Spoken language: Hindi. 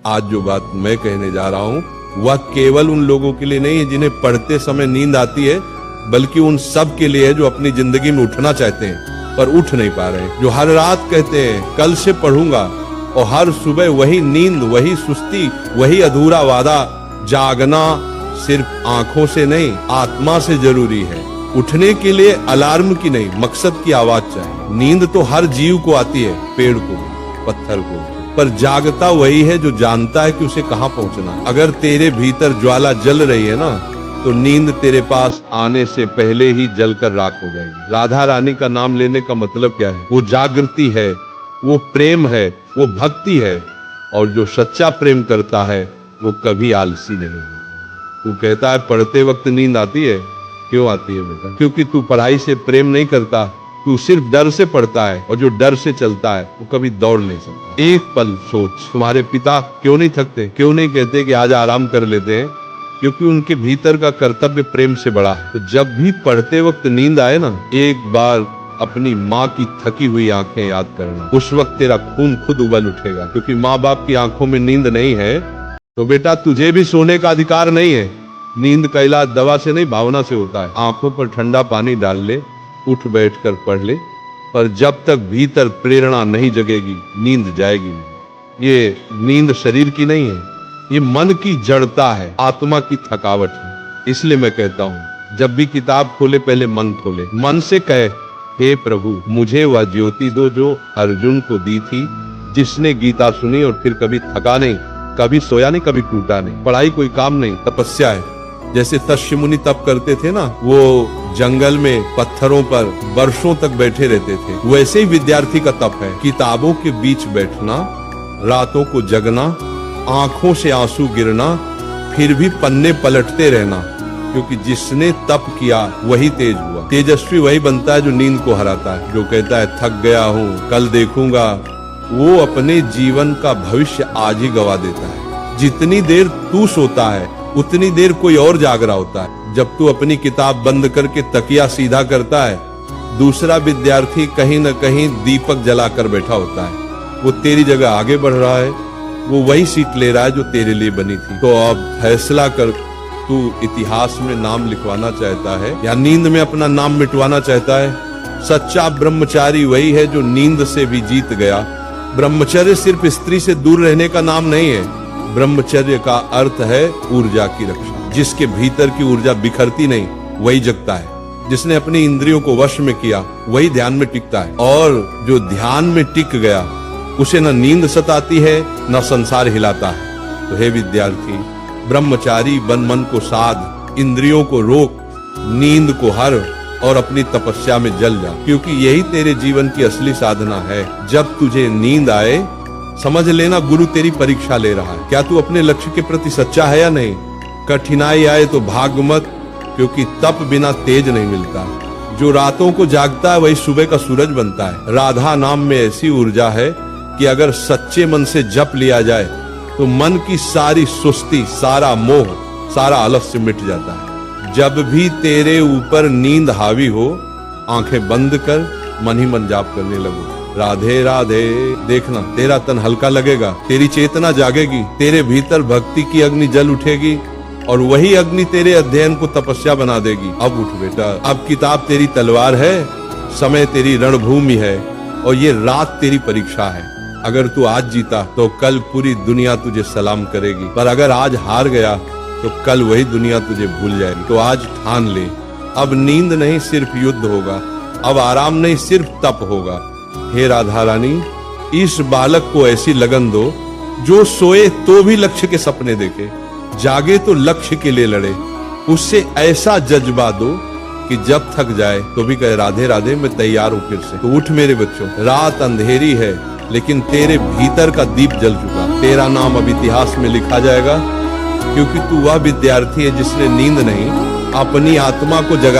आज जो बात मैं कहने जा रहा हूँ वह केवल उन लोगों के लिए नहीं है जिन्हें पढ़ते समय नींद आती है, बल्कि उन सब के लिए है जो अपनी जिंदगी में उठना चाहते हैं पर उठ नहीं पा रहे, जो हर रात कहते हैं कल से पढ़ूंगा, और हर सुबह वही नींद, वही सुस्ती, वही अधूरा वादा। जागना सिर्फ आंखों से नहीं, आत्मा से जरूरी है। उठने के लिए अलार्म की नहीं, मकसद की आवाज चाहिए। नींद तो हर जीव को आती है, पेड़ को, पत्थर को, पर जागता वही है जो जानता है कि उसे कहाँ पहुंचना है। अगर तेरे भीतर ज्वाला जल रही है ना, तो नींद तेरे पास आने से पहले ही जलकर राख हो जाएगी। राधा रानी का नाम लेने का मतलब क्या है? वो जागृति है, वो प्रेम है, वो भक्ति है, और जो सच्चा प्रेम करता है वो कभी आलसी नहीं है। तू कहता है पढ़ते वक्त नींद आती है, क्यों आती है बेटा? क्योंकि तू पढ़ाई से प्रेम नहीं करता, तू सिर्फ डर से पढ़ता है, और जो डर से चलता है वो कभी दौड़ नहीं सकता। एक पल सोच, तुम्हारे पिता क्यों नहीं थकते? क्यों नहीं कहते कि आज आराम कर लेते हैं? क्योंकि उनके भीतर का कर्तव्य प्रेम से बड़ा है। तो जब भी पढ़ते वक्त नींद आए ना, एक बार अपनी माँ की थकी हुई आंखें याद करना। उस वक्त तेरा खून खुद उबल उठेगा, क्योंकि माँ बाप की आंखों में नींद नहीं है तो बेटा तुझे भी सोने का अधिकार नहीं है। नींद का इलाज दवा से नहीं, भावना से होता है। आंखों पर ठंडा पानी डाल ले, उठ बैठकर पढ़ ले, पर जब तक भीतर प्रेरणा नहीं जगेगी नींद जाएगी नहीं। ये नींद शरीर की नहीं है, ये मन की जड़ता है, आत्मा की थकावट है। इसलिए मैं कहता हूँ जब भी किताब खोले पहले मन खोले, मन से कहे हे प्रभु मुझे वह ज्योति दो जो अर्जुन को दी थी, जिसने गीता सुनी और फिर कभी थका नहीं, कभी सोया नहीं, कभी टूटा नहीं। पढ़ाई कोई काम नहीं, तपस्या है। जैसे तस्य मुनि तप करते थे ना, वो जंगल में पत्थरों पर वर्षों तक बैठे रहते थे, वैसे ही विद्यार्थी का तप है। किताबों के बीच बैठना, रातों को जगना, आंखों से आंसू गिरना, फिर भी पन्ने पलटते रहना, क्योंकि जिसने तप किया वही तेज हुआ। तेजस्वी वही बनता है जो नींद को हराता है। जो कहता है थक गया हूँ, कल देखूंगा, वो अपने जीवन का भविष्य आज ही गवा देता है। जितनी देर तू सोता है उतनी देर कोई और जाग रहा होता है। जब तू अपनी किताब बंद करके तकिया सीधा करता है, दूसरा विद्यार्थी कहीं न कहीं दीपक जलाकर बैठा होता है। वो तेरी जगह आगे बढ़ रहा है, वो वही सीट ले रहा है जो तेरे लिए बनी थी। तो अब फैसला कर, तू इतिहास में नाम लिखवाना चाहता है या नींद में अपना नाम मिटवाना चाहता है? सच्चा ब्रह्मचारी वही है जो नींद से भी जीत गया। ब्रह्मचर्य सिर्फ स्त्री से दूर रहने का नाम नहीं है, ब्रह्मचर्य का अर्थ है ऊर्जा की रक्षा। जिसके भीतर की ऊर्जा बिखरती नहीं वही जगता है। जिसने अपनी इंद्रियों को वश में किया वही ध्यान में टिकता है, और जो ध्यान में टिक गया उसे न नींद सताती है न संसार हिलाता है। तो हे विद्यार्थी, ब्रह्मचारी बन, मन को साध, इंद्रियों को रोक, नींद को हर, और अपनी तपस्या में जल जा, क्योंकि यही तेरे जीवन की असली साधना है। जब तुझे नींद आए समझ लेना गुरु तेरी परीक्षा ले रहा है। क्या तू अपने लक्ष्य के प्रति सच्चा है या नहीं? कठिनाई आए तो भाग मत, क्योंकि तप बिना तेज नहीं मिलता। जो रातों को जागता है वही सुबह का सूरज बनता है। राधा नाम में ऐसी ऊर्जा है कि अगर सच्चे मन से जप लिया जाए तो मन की सारी सुस्ती, सारा मोह, सारा आलस्य मिट जाता है। जब भी तेरे ऊपर नींद हावी हो, आंखें बंद कर मन ही मन जाप करने लगो, राधे राधे। देखना तेरा तन हल्का लगेगा, तेरी चेतना जागेगी, तेरे भीतर भक्ति की अग्नि जल उठेगी, और वही अग्नि तेरे अध्ययन को तपस्या बना देगी। अब उठ बेटा, अब किताब तेरी तलवार है, समय तेरी रणभूमि है, और ये रात तेरी परीक्षा है। अगर तू आज जीता तो कल पूरी दुनिया तुझे सलाम करेगी, पर अगर आज हार गया तो कल वही दुनिया तुझे भूल जाएगी। तो आज ठान ले, अब नींद नहीं सिर्फ युद्ध होगा, अब आराम नहीं सिर्फ तप होगा। हे राधा रानी, इस बालक को ऐसी लगन दो जो सोए तो भी लक्ष्य के सपने देखे, जागे तो लक्ष्य के लिए लड़े। उससे ऐसा जज्बा दो कि जब थक जाए तो भी कहे राधे राधे, मैं तैयार हूं फिर से। तो उठ मेरे बच्चों, रात अंधेरी है लेकिन तेरे भीतर का दीप जल चुका। तेरा नाम अब इतिहास में लिखा जाएगा, क्योंकि तू वह विद्यार्थी है जिसने नींद नहीं, अपनी आत्मा को जगाया।